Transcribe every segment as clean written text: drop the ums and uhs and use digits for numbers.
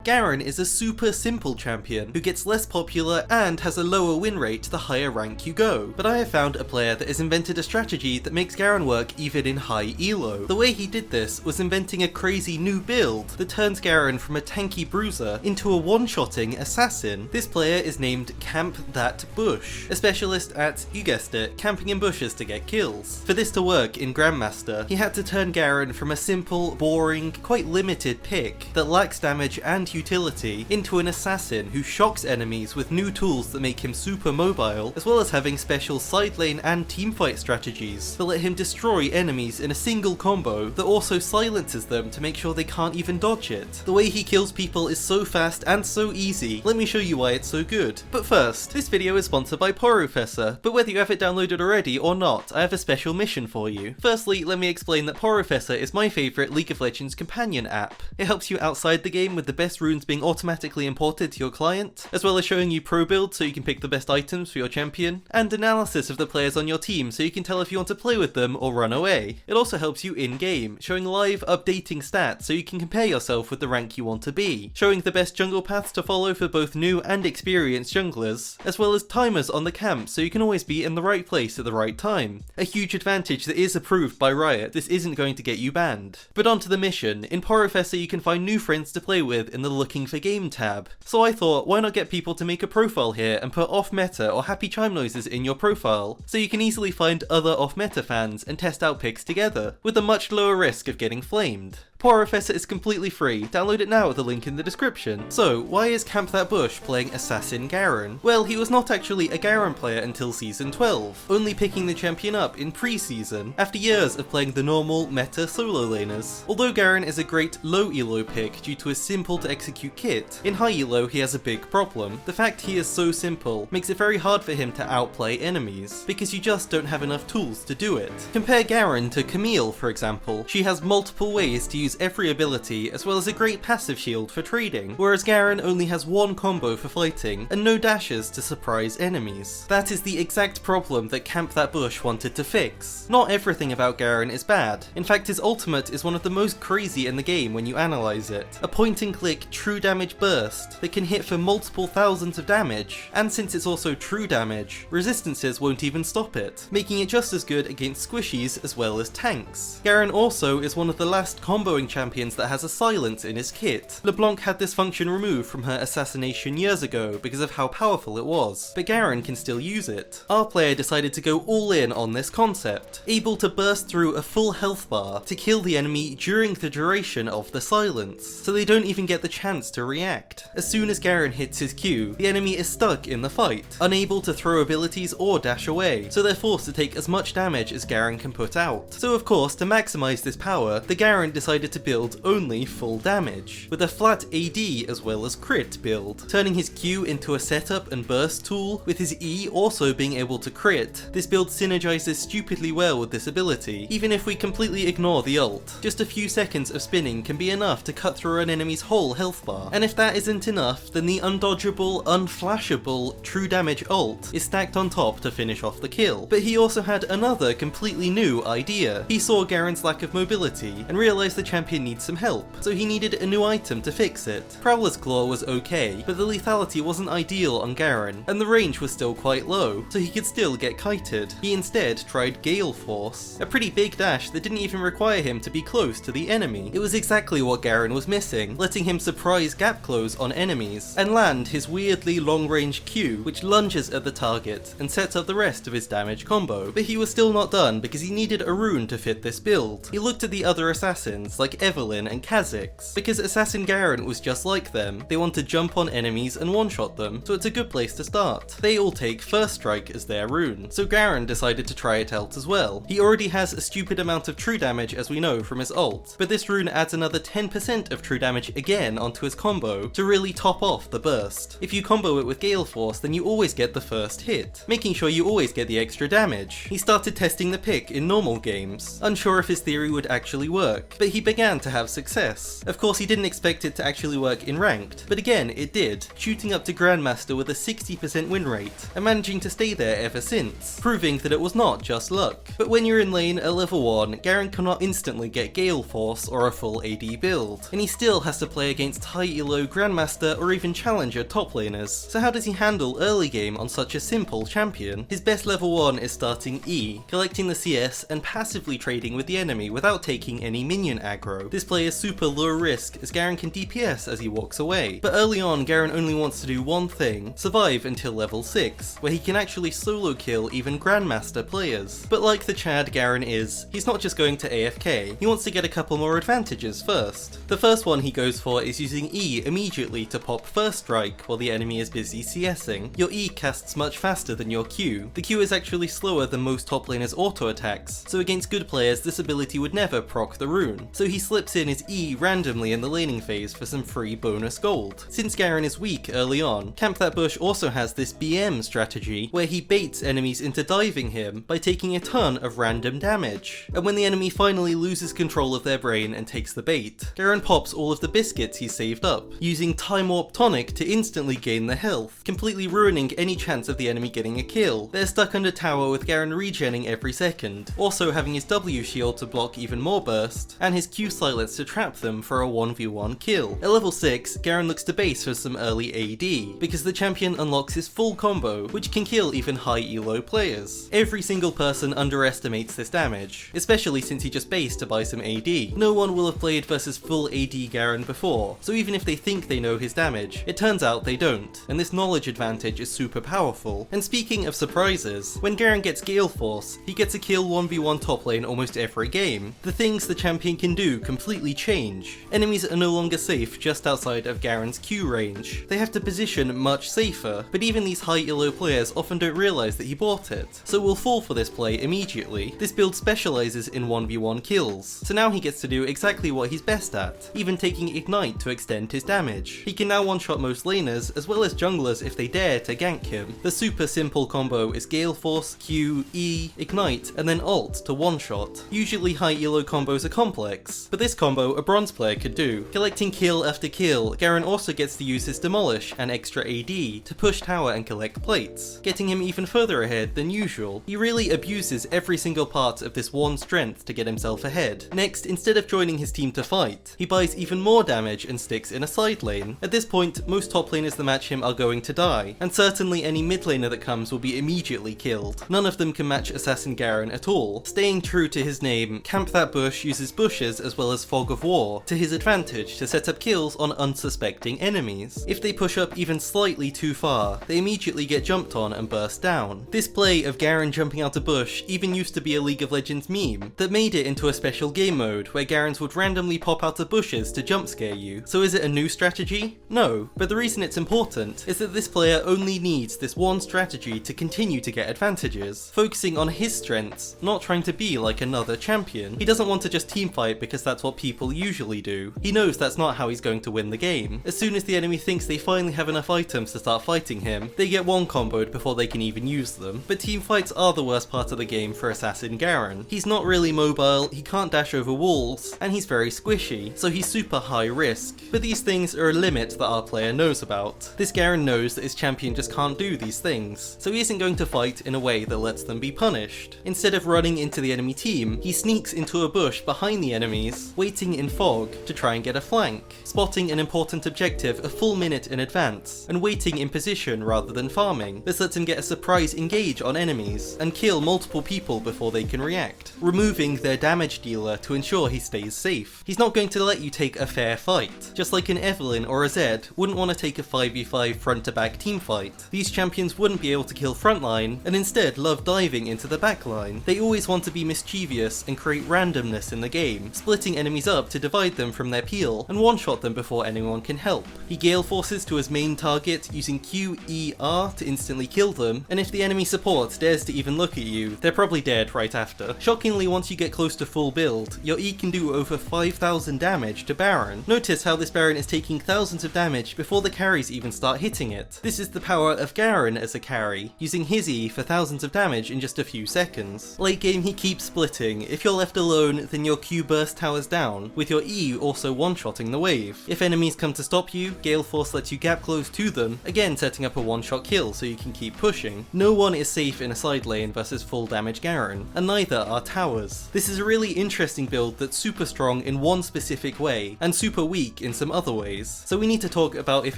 Garen is a super simple champion who gets less popular and has a lower win rate the higher rank you go, but I have found a player that has invented a strategy that makes Garen work even in high elo. The way he did this was inventing a crazy new build that turns Garen from a tanky bruiser into a one-shotting assassin. This player is named Camp That Bush, a specialist at, you guessed it, camping in bushes to get kills. For this to work in Grandmaster, he had to turn Garen from a simple, boring, quite limited pick that lacks damage and utility into an assassin who shocks enemies with new tools that make him super mobile, as well as having special side lane and teamfight strategies that let him destroy enemies in a single combo that also silences them to make sure they can't even dodge it. The way he kills people is so fast and so easy. Let me show you why it's so good. But first, this video is sponsored by Porofessor, but whether you have it downloaded already or not, I have a special mission for you. Firstly, let me explain that Porofessor is my favourite League of Legends companion app. It helps you outside the game with the best runes being automatically imported to your client, as well as showing you pro builds so you can pick the best items for your champion, and analysis of the players on your team so you can tell if you want to play with them or run away. It also helps you in-game, showing live updating stats so you can compare yourself with the rank you want to be, showing the best jungle paths to follow for both new and experienced junglers, as well as timers on the camp so you can always be in the right place at the right time. A huge advantage that is approved by Riot. This isn't going to get you banned. But on to the mission. In Porofessor you can find new friends to play with in the Looking for Game tab. So I thought, why not get people to make a profile here and put off-meta or HappyChimeNoises in your profile, so you can easily find other off-meta fans and test out picks together, with a much lower risk of getting flamed. Porofessor is completely free, download it now with the link in the description. So, why is Camp That Bush playing Assassin Garen? Well, he was not actually a Garen player until Season 12, only picking the champion up in pre-season, after years of playing the normal meta solo laners. Although Garen is a great low elo pick due to his simple to execute kit, in high elo he has a big problem. The fact he is so simple makes it very hard for him to outplay enemies, because you just don't have enough tools to do it. Compare Garen to Camille, for example. She has multiple ways to use every ability, as well as a great passive shield for trading, whereas Garen only has one combo for fighting, and no dashes to surprise enemies. That is the exact problem that Camp That Bush wanted to fix. Not everything about Garen is bad. In fact, his ultimate is one of the most crazy in the game when you analyze it. A point-and-click true damage burst that can hit for multiple thousands of damage, and since it's also true damage, resistances won't even stop it, making it just as good against squishies as well as tanks. Garen also is one of the last comboing champions that has a silence in his kit. LeBlanc had this function removed from her assassination years ago because of how powerful it was, but Garen can still use it. Our player decided to go all in on this concept, able to burst through a full health bar to kill the enemy during the duration of the silence, so they don't even get the chance to react. As soon as Garen hits his Q, the enemy is stuck in the fight, unable to throw abilities or dash away, so they're forced to take as much damage as Garen can put out. So of course, to maximize this power, the Garen decided to build only full damage, with a flat AD as well as crit build, turning his Q into a setup and burst tool, with his E also being able to crit. This build synergizes stupidly well with this ability, even if we completely ignore the ult. Just a few seconds of spinning can be enough to cut through an enemy's whole health bar, and if that isn't enough, then the undodgeable, unflashable true damage ult is stacked on top to finish off the kill. But he also had another completely new idea. He saw Garen's lack of mobility and realized the champion needs some help, so he needed a new item to fix it. Prowler's Claw was okay, but the lethality wasn't ideal on Garen, and the range was still quite low, so he could still get kited. He instead tried Galeforce, a pretty big dash that didn't even require him to be close to the enemy. It was exactly what Garen was missing, letting him surprise gap close on enemies, and land his weirdly long-range Q, which lunges at the target and sets up the rest of his damage combo. But he was still not done because he needed a rune to fit this build. He looked at the other assassins, like Evelyn and Kha'Zix, because Assassin Garen was just like them. They want to jump on enemies and one-shot them, so it's a good place to start. They all take First Strike as their rune, so Garen decided to try it out as well. He already has a stupid amount of true damage as we know from his ult, but this rune adds another 10% of true damage again onto his combo to really top off the burst. If you combo it with Galeforce, then you always get the first hit, making sure you always get the extra damage. He started testing the pick in normal games, unsure if his theory would actually work, but he began began to have success. Of course, he didn't expect it to actually work in ranked, but again, it did, shooting up to Grandmaster with a 60% win rate, and managing to stay there ever since, proving that it was not just luck. But when you're in lane at level 1, Garen cannot instantly get Galeforce or a full AD build, and he still has to play against high elo Grandmaster or even Challenger top laners. So how does he handle early game on such a simple champion? His best level 1 is starting E, collecting the CS and passively trading with the enemy without taking any minion aggro. This play is super low risk as Garen can DPS as he walks away, but early on Garen only wants to do one thing: survive until level 6, where he can actually solo kill even Grandmaster players. But like the Chad Garen is, he's not just going to AFK, he wants to get a couple more advantages first. The first one he goes for is using E immediately to pop first strike while the enemy is busy CSing. Your E casts much faster than your Q. The Q is actually slower than most top laners' auto attacks, so against good players this ability would never proc the rune. So he slips in his E randomly in the laning phase for some free bonus gold. Since Garen is weak early on, Camp That Bush also has this BM strategy where he baits enemies into diving him by taking a ton of random damage. And when the enemy finally loses control of their brain and takes the bait, Garen pops all of the biscuits he saved up, using Time Warp Tonic to instantly gain the health, completely ruining any chance of the enemy getting a kill. They're stuck under tower with Garen regenning every second, also having his W shield to block even more burst, and his Q silence to trap them for a 1v1 kill. At level 6, Garen looks to base for some early AD, because the champion unlocks his full combo, which can kill even high elo players. Every single person underestimates this damage, especially since he just based to buy some AD. No one will have played versus full AD Garen before, so even if they think they know his damage, it turns out they don't, and this knowledge advantage is super powerful. And speaking of surprises, when Garen gets Galeforce, he gets a kill 1v1 top lane almost every game. The things the champion can do completely change. Enemies are no longer safe just outside of Garen's Q range. They have to position much safer, but even these high elo players often don't realize that he bought it, so will fall for this play immediately. This build specializes in 1v1 kills, so now he gets to do exactly what he's best at, even taking Ignite to extend his damage. He can now one-shot most laners, as well as junglers if they dare to gank him. The super simple combo is Galeforce, Q, E, Ignite, and then ult to one-shot. Usually high elo combos are complex, but this combo a bronze player could do. Collecting kill after kill, Garen also gets to use his Demolish and extra AD to push tower and collect plates, getting him even further ahead than usual. He really abuses every single part of this one strength to get himself ahead. Next, instead of joining his team to fight, he buys even more damage and sticks in a side lane. At this point, most top laners that match him are going to die, and certainly any mid laner that comes will be immediately killed. None of them can match Assassin Garen at all. Staying true to his name, Camp That Bush uses bushes as well as Fog of War to his advantage to set up kills on unsuspecting enemies. If they push up even slightly too far, they immediately get jumped on and burst down. This play of Garen jumping out a bush even used to be a League of Legends meme that made it into a special game mode where Garens would randomly pop out of bushes to jump scare you. So is it a new strategy? No, but the reason it's important is that this player only needs this one strategy to continue to get advantages, focusing on his strengths, not trying to be like another champion. He doesn't want to just teamfight because that's what people usually do. He knows that's not how he's going to win the game. As soon as the enemy thinks they finally have enough items to start fighting him, they get one comboed before they can even use them. But teamfights are the worst part of the game for Assassin Garen. He's not really mobile, he can't dash over walls, and he's very squishy, so he's super high risk. But these things are a limit that our player knows about. This Garen knows that his champion just can't do these things, so he isn't going to fight in a way that lets them be punished. Instead of running into the enemy team, he sneaks into a bush behind the enemies, waiting in fog to try and get a flank, spotting an important objective a full minute in advance, and waiting in position rather than farming. This lets him get a surprise engage on enemies, and kill multiple people before they can react, removing their damage dealer to ensure he stays safe. He's not going to let you take a fair fight, just like an Evelynn or a Zed wouldn't want to take a 5v5 front to back team fight. These champions wouldn't be able to kill frontline, and instead love diving into the backline. They always want to be mischievous and create randomness in the game, splitting enemies up to divide them from their peel and one-shot them before anyone can help. He gale forces to his main target using Q, E, R to instantly kill them, and if the enemy support dares to even look at you, they're probably dead right after. Shockingly, once you get close to full build, your E can do over 5,000 damage to Baron. Notice how this Baron is taking thousands of damage before the carries even start hitting it. This is the power of Garen as a carry, using his E for thousands of damage in just a few seconds. Late game he keeps splitting. If you're left alone, then your Q burst towers down, with your E also one-shotting the wave. If enemies come to stop you, Galeforce lets you gap close to them, again setting up a one-shot kill so you can keep pushing. No one is safe in a side lane versus full damage Garen, and neither are towers. This is a really interesting build that's super strong in one specific way, and super weak in some other ways, so we need to talk about if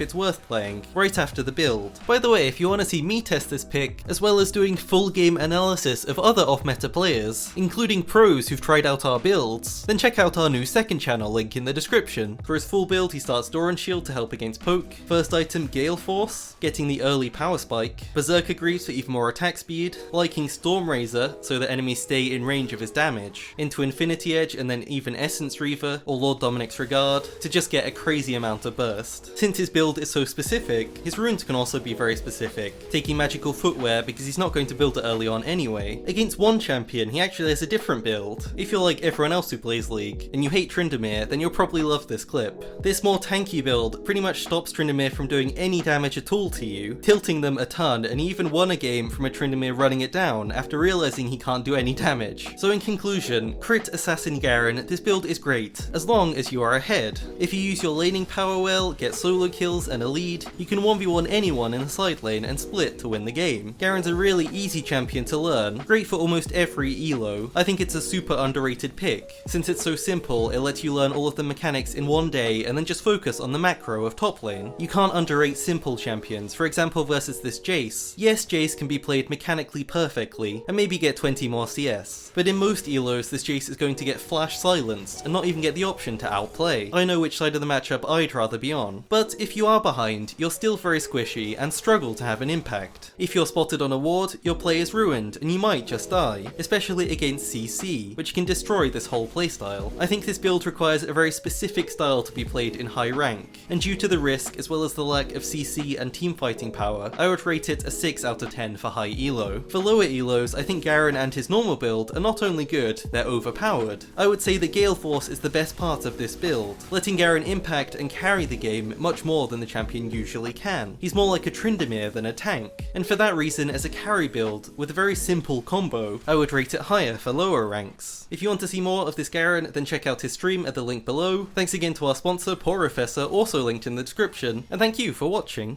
it's worth playing, right after the build. By the way, if you want to see me test this pick, as well as doing full game analysis of other off-meta players, including pros who've tried out our builds, then check out our new second channel, link in the description. For his full build, he starts Doran Shield to help against poke, first item Galeforce, getting the early power spike, Berserker Greaves for even more attack speed, liking Storm Razor so that enemies stay in range of his damage, into Infinity Edge and then even Essence Reaver or Lord Dominic's Regard to just get a crazy amount of burst. Since his build is so specific, his runes can also be very specific, taking magical footwear because he's not going to build it early on anyway. Against one champion, he actually has a different build. If you're like everyone else who plays League, and you hate Tryndamere, then you'll probably love this clip. This more tanky build pretty much stops Tryndamere from doing any damage at all to you, tilting them a ton, and he even won a game from a Tryndamere running it down after realizing he can't do any damage. So in conclusion, crit Assassin Garen, this build is great, as long as you are ahead. If you use your laning power well, get solo kills and a lead, you can 1v1 anyone in a side lane and split to win the game. Garen's a really easy champion to learn, great for almost every elo. I think it's a super underrated pick. Since it's so simple, it lets you learn all of the mechanics in one day and then just focus on the macro of top lane. You can't underrate simple champions, for example versus this Jace. Yes, Jace can be played mechanically perfectly, and maybe get 20 more CS, but in most elos this Jace is going to get flash silenced and not even get the option to outplay. I know which side of the matchup I'd rather be on, but if you are behind, you're still very squishy and struggle to have an impact. If you're spotted on a ward, your play is ruined and you might just die, especially against CC, which can destroy this whole playstyle. I think this build requires a very specific style to be played in high rank, and due to the risk as well as the lack of CC and team fighting power, I would rate it a 6 out of 10 for high elo. For lower elos, I think Garen and his normal build are not only good, they're overpowered. I would say that Galeforce is the best part of this build, letting Garen impact and carry the game much more than the champion usually can. He's more like a Tryndamere than a tank, and for that reason, as a carry build with a very simple combo, I would rate it higher for lower ranks. If you want to see more of this Garen, then check out his stream at the link below. Thanks again to our sponsor, Professor, also linked in the description, and thank you for watching.